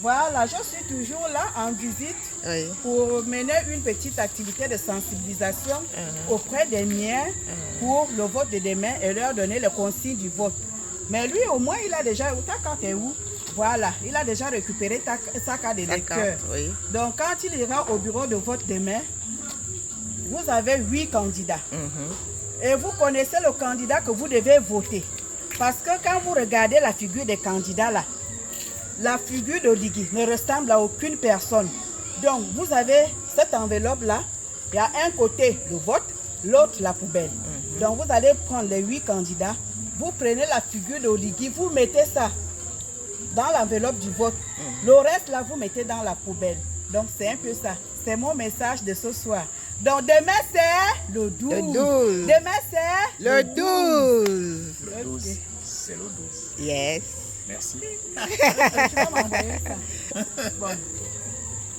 Voilà, je suis toujours là en visite pour mener une petite activité de sensibilisation auprès des miens pour le vote de demain et leur donner les consignes du vote. Mais lui, au moins, il a déjà... Ta carte est où? Voilà, il a déjà récupéré sa carte d'électeur. Donc, quand il ira au bureau de vote demain, vous avez 8 candidats. Et vous connaissez le candidat que vous devez voter. Parce que quand vous regardez la figure des candidats là, la figure d'Oligui ne ressemble à aucune personne. Donc, vous avez cette enveloppe-là. Il y a un côté le vote, l'autre la poubelle. Donc, vous allez prendre les 8 candidats. Vous prenez la figure d'Oligui, vous mettez ça dans l'enveloppe du vote. Le reste, là, vous mettez dans la poubelle. Donc, c'est un peu ça. C'est mon message de ce soir. Donc, demain, c'est le 12. Le 12. Demain, c'est le 12. Le 12. C'est le 12. Yes. Merci. Je vais m'envoyer ça. Bon.